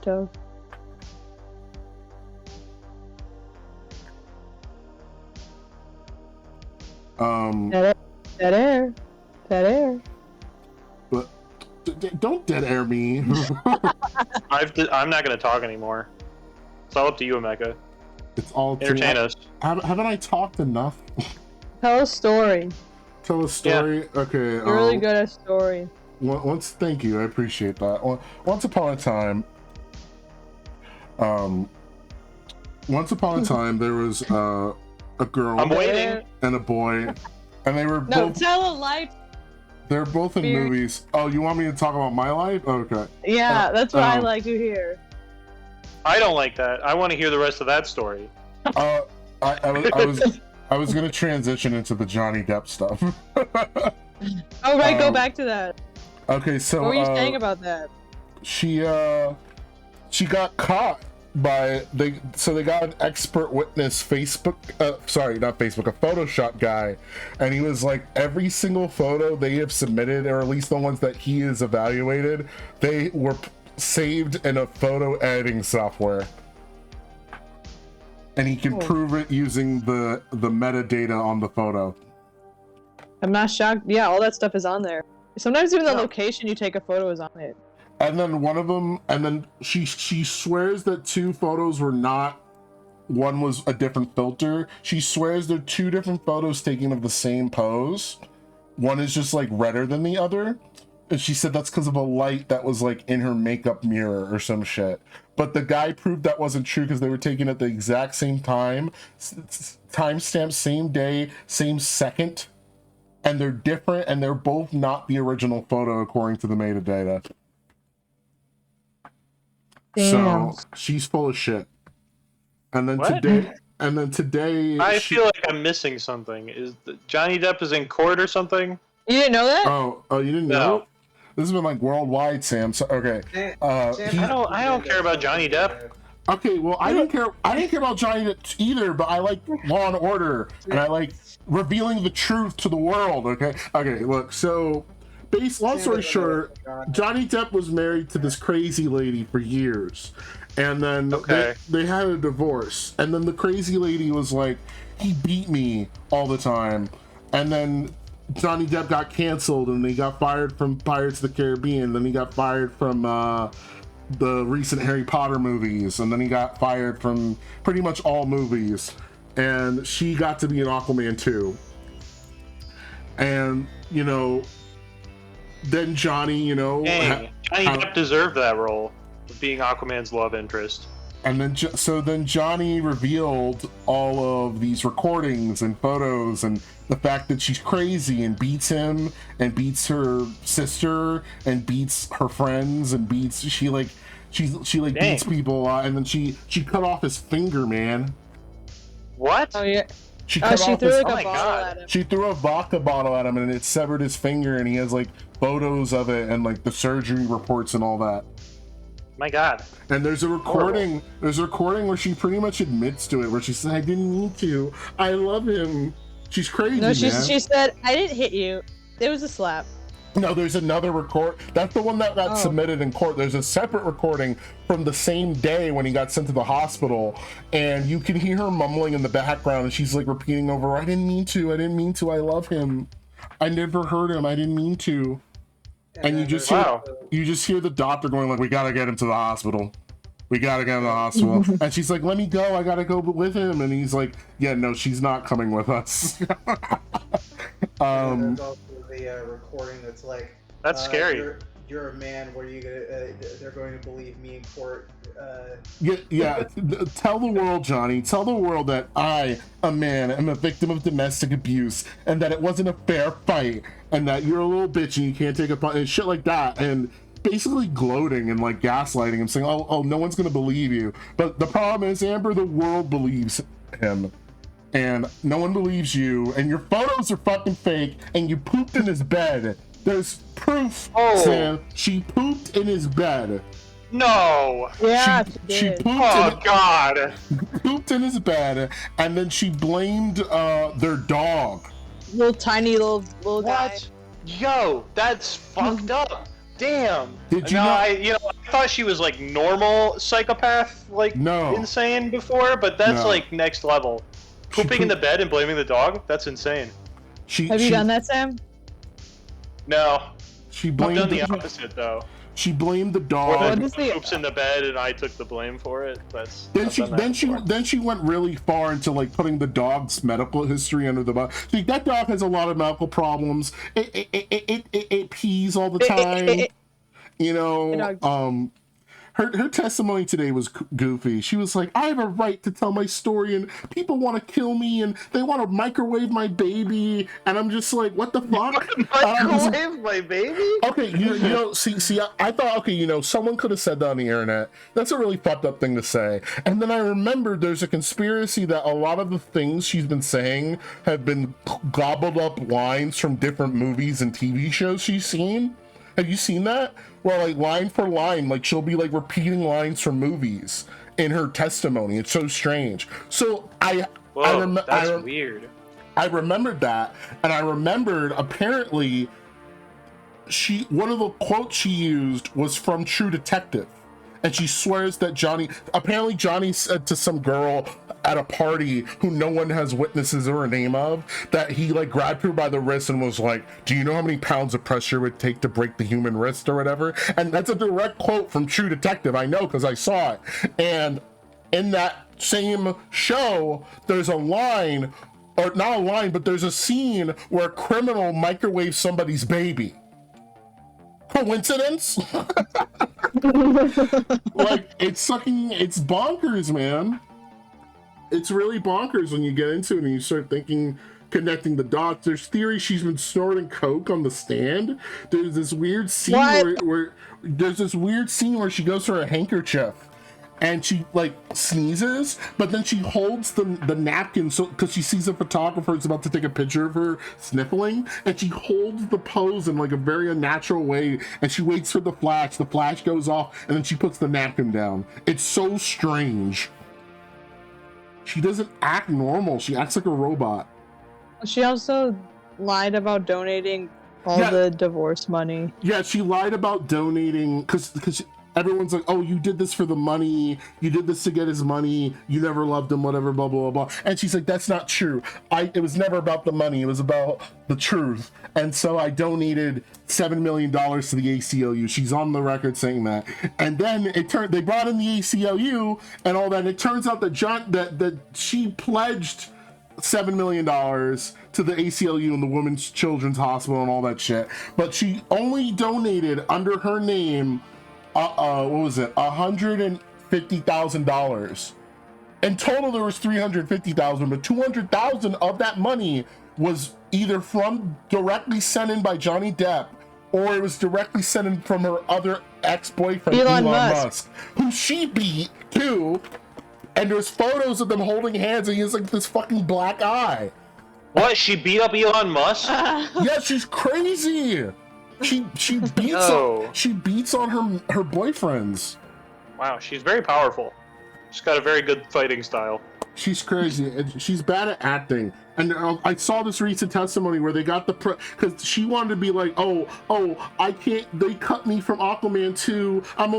stuff. Dead air. Dead air. But don't dead air me. I'm not going to talk anymore. It's all up to you, Emeka. It's all entertain us. Haven't I talked enough? Tell a story. Tell a story. Yeah. Okay. You're really good at story. Thank you. I appreciate that. Once upon a time, there was a girl I'm waiting. and a boy, and they were both. Tell a life. They're both in movies. Oh, you want me to talk about my life? Okay. Yeah, that's what I like to hear. I don't like that. I want to hear the rest of that story. I was gonna transition into the Johnny Depp stuff. Oh right, go back to that. Okay, so what were you saying about that? She got caught by they got an expert witness a Photoshop guy, and he was like, every single photo they have submitted, or at least the ones that he has evaluated, they were saved in a photo editing software, and he can prove it using the metadata on the photo. I'm not shocked. Yeah, all that stuff is on there. Sometimes even the location you take a photo is on it. And then one of them, and then she swears that two photos were not, one was a different filter. She swears they're two different photos taken of the same pose. One is just like redder than the other. And she said that's because of a light that was like in her makeup mirror or some shit. But the guy proved that wasn't true because they were taken at the exact same time, timestamp, same day, same second. And they're different, and they're both not the original photo according to the metadata. Damn. So she's full of shit. And then What? today I feel like I'm missing something. Johnny Depp is in court or something? You didn't know that? Oh, you didn't know? This has been like worldwide, Sam. So okay. I don't care about Johnny Depp. Okay, well, I didn't care about Johnny Depp either, but I like Law and Order, and I like revealing the truth to the world. Okay, look, so long story short, Johnny Depp was married to this crazy lady for years, and then they had a divorce, and then the crazy lady was like, he beat me all the time, and then Johnny Depp got canceled, and he got fired from Pirates of the Caribbean, then he got fired from the recent Harry Potter movies, and then he got fired from pretty much all movies, and she got to be in Aquaman 2. And then Johnny, Johnny Depp deserved that role of being Aquaman's love interest. And then Johnny revealed all of these recordings and photos, and the fact that she's crazy and beats him and beats her sister and beats her friends and beats she beats people a lot, and then she cut off his finger, man. What? Oh yeah. She threw a bottle at him. She threw a vodka bottle at him, and it severed his finger, and he has like photos of it and like the surgery reports and all that. My God. And there's a recording. There's a recording where she pretty much admits to it, where she said, "I didn't mean to. I love him." She's crazy, no, she man. She said, "I didn't hit you. It was a slap." No, there's another record. That's the one that got submitted in court. There's a separate recording from the same day when he got sent to the hospital, and you can hear her mumbling in the background, and she's like repeating over, "I didn't mean to. I didn't mean to. I love him. I never hurt him. I didn't mean to." And you just hear the doctor going like, "We gotta get him to the hospital. We gotta get him to the hospital." And she's like, "Let me go. I gotta go with him." And he's like, "Yeah, no, she's not coming with us." There's also the recording that's like, that's scary. You're a man. What are you gonna? They're going to believe me in court. Tell the world, Johnny. Tell the world that I, a man, am a victim of domestic abuse, and that it wasn't a fair fight, and that you're a little bitch and you can't take a punch and shit like that, and basically gloating and like gaslighting him, saying, "Oh, no one's gonna believe you." But the problem is, Amber, the world believes him, and no one believes you, and your photos are fucking fake, and you pooped in his bed. There's proof, Sam. She pooped in his bed. No. Yeah, she pooped. God. Pooped in his bed, and then she blamed their dog. Tiny little guy. Yo, that's fucked up. Damn. Did you no, know? I thought she was like normal psychopath, like No. insane before, but that's No. like next level. She Pooping in the bed and blaming the dog? That's insane. Have you done that, Sam? No. She I've blamed done the the, opposite though. she blamed the Or dog. the poops in the bed and I took the blame for it. That's Then I've done that before. she went really far into like putting the dog's medical history under the bus. See, that dog has a lot of medical problems. It pees all the time. You know, her testimony today was goofy. She was like, I have a right to tell my story and people want to kill me and they want to microwave my baby. And I'm just like, what the fuck? Microwave my baby? Okay, you know, see, I thought, okay, you know, someone could have said that on the internet. That's a really fucked up thing to say. And then I remembered there's a conspiracy that a lot of the things she's been saying have been gobbled up lines from different movies and TV shows she's seen. Have you seen that? Where like line for line, like she'll be like repeating lines from movies in her testimony. It's so strange. So that's weird. I remembered that, and I remembered apparently one of the quotes she used was from True Detective, and she swears that Johnny said to some girl at a party who no one has witnesses or a name of, that he like grabbed her by the wrist and was like, do you know how many pounds of pressure it would take to break the human wrist or whatever? And that's a direct quote from True Detective. I know because I saw it. And in that same show, there's a line, or not a line, but there's a scene where a criminal microwaves somebody's baby. Coincidence? Like, it's bonkers, man. It's really bonkers when you get into it and you start thinking, connecting the dots. There's theory she's been snorting coke on the stand. There's this weird scene where she goes for a handkerchief and she like sneezes, but then she holds the napkin so because she sees a photographer is about to take a picture of her sniffling, and she holds the pose in like a very unnatural way, and she waits for the flash goes off, and then she puts the napkin down. It's so strange. She doesn't act normal. She acts like a robot. She also lied about donating all the divorce money. Yeah, she lied about donating because everyone's like, oh, you did this for the money. You did this to get his money. You never loved him, whatever, blah, blah, blah, blah. And she's like, that's not true. It was never about the money. It was about the truth. And so I donated $7 million to the ACLU. She's on the record saying that. And then they brought in the ACLU and all that. And it turns out that she pledged $7 million to the ACLU and the Women's Children's Hospital and all that shit. But she only donated under her name, what was it? $150,000. In total, there was $350,000, but $200,000 of that money was either directly sent in by Johnny Depp, or it was directly sent in from her other ex-boyfriend, Elon Musk, who she beat too. And there's photos of them holding hands, and he has like this fucking black eye. What? She beat up Elon Musk? Yeah, she's crazy. She beats on her boyfriends. Wow, she's very powerful. She's got a very good fighting style. She's crazy, and she's bad at acting. And I saw this recent testimony where they got because she wanted to be like, oh, I can't. They cut me from Aquaman 2. I'm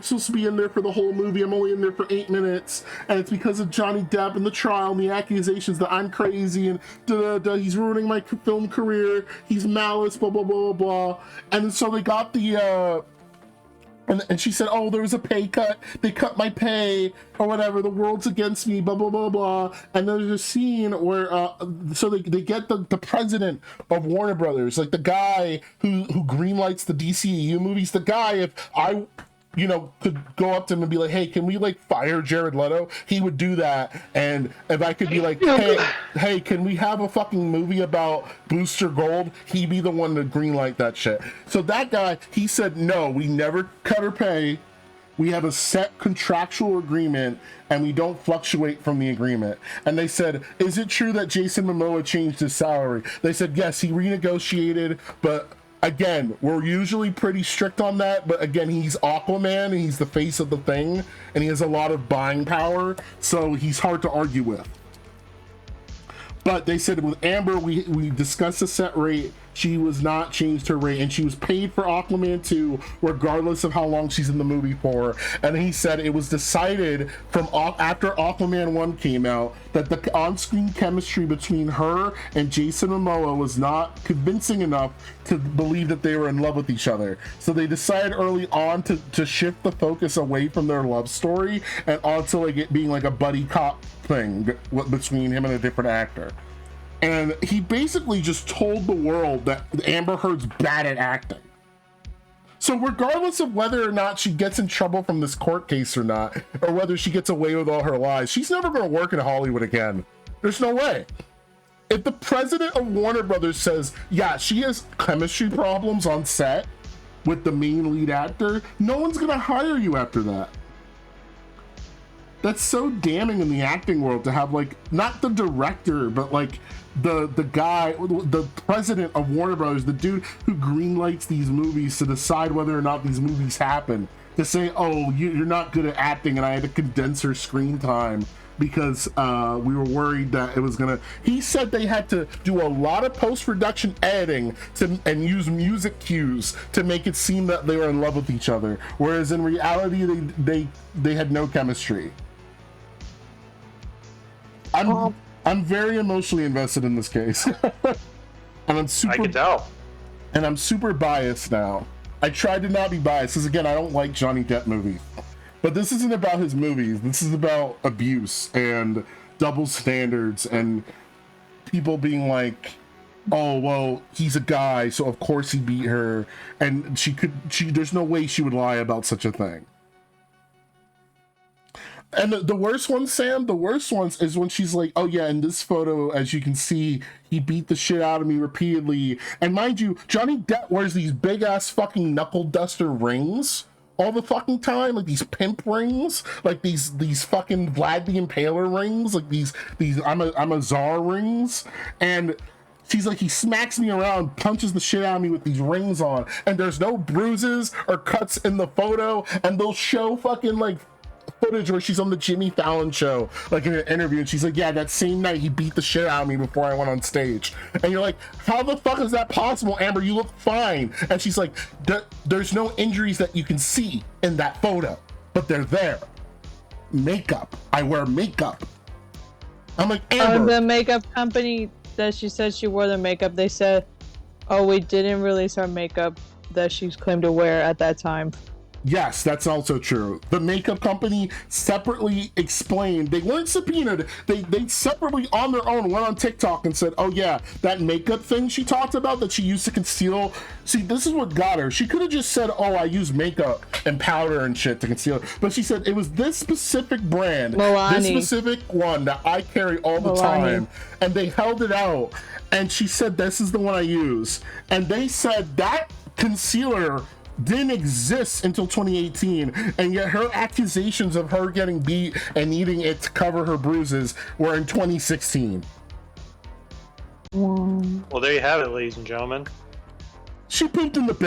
supposed to be in there for the whole movie. I'm only in there for 8 minutes, and it's because of Johnny Depp and the trial and the accusations that I'm crazy and he's ruining my film career. He's malice, blah blah blah blah. And so they got the. And she said, oh, there was a pay cut. They cut my pay or whatever. The world's against me, blah, blah, blah, blah. And there's a scene where, so they get the president of Warner Brothers, like the guy who greenlights the DCEU movies. The guy, if I, could go up to him and be like, hey, can we like fire Jared Leto? He would do that. And if I could be like, hey, can we have a fucking movie about Booster Gold? He'd be the one to greenlight that shit. So that guy, he said, no, we never cut her pay. We have a set contractual agreement and we don't fluctuate from the agreement. And they said, is it true that Jason Momoa changed his salary? They said, yes, he renegotiated, but again, we're usually pretty strict on that, but again, he's Aquaman and he's the face of the thing and he has a lot of buying power, so he's hard to argue with. But they said with Amber, we discussed a set rate. she was not changed her rate, and she was paid for Aquaman 2 regardless of how long she's in the movie for. And he said it was decided from after Aquaman 1 came out that the on-screen chemistry between her and Jason Momoa was not convincing enough to believe that they were in love with each other. So they decided early on to shift the focus away from their love story and onto like it being like a buddy cop thing between him and a different actor. And he basically just told the world that Amber Heard's bad at acting. So regardless of whether or not she gets in trouble from this court case or not, or whether she gets away with all her lies, she's never going to work in Hollywood again. There's no way. If the president of Warner Brothers says, yeah, she has chemistry problems on set with the main lead actor, no one's going to hire you after that. That's so damning in the acting world to have, like, not the director, but like the guy, the president of Warner Brothers, the dude who greenlights these movies to decide whether or not these movies happen, to say, oh, you're not good at acting and I had to condense her screen time because we were worried that it was gonna. He said they had to do a lot of post-production editing and use music cues to make it seem that they were in love with each other, whereas in reality they had no chemistry. I'm very emotionally invested in this case. And I'm super, I can tell. And I'm super biased now. I tried to not be biased because, again, I don't like Johnny Depp movies. But this isn't about his movies. This is about abuse and double standards and people being like, oh, well, he's a guy, so of course he beat her. And there's no way she would lie about such a thing. And the worst ones, Sam, the worst ones is when she's like, oh yeah, in this photo, as you can see, he beat the shit out of me repeatedly. And mind you, Johnny Depp wears these big ass fucking knuckle duster rings all the fucking time, like these pimp rings, like these fucking Vlad the Impaler rings, like these I'm a czar rings. And she's like, he smacks me around, punches the shit out of me with these rings on, and there's no bruises or cuts in the photo, and they'll show fucking like footage where she's on the Jimmy Fallon show, like in an interview, and she's like, yeah, that same night he beat the shit out of me before I went on stage. And you're like, how the fuck is that possible, Amber? You look fine. And she's like, there's no injuries that you can see in that photo, but they're there. Makeup. I wear makeup. I'm like, Amber. The makeup company that she said she wore the makeup, they said, oh, we didn't release our makeup that she's claimed to wear at that time. Yes, that's also true. The makeup company separately explained, they weren't subpoenaed, they separately on their own went on TikTok and said, oh yeah, that makeup thing she talked about that she used to conceal. See, this is what got her. She could have just said, oh, I use makeup and powder and shit to conceal it. But she said, it was this specific brand, this specific one that I carry all the time. And they held it out. And she said, this is the one I use. And they said that concealer didn't exist until 2018, and yet her accusations of her getting beat and needing it to cover her bruises were in 2016. Well, there you have it, ladies and gentlemen. She pooped in the bed.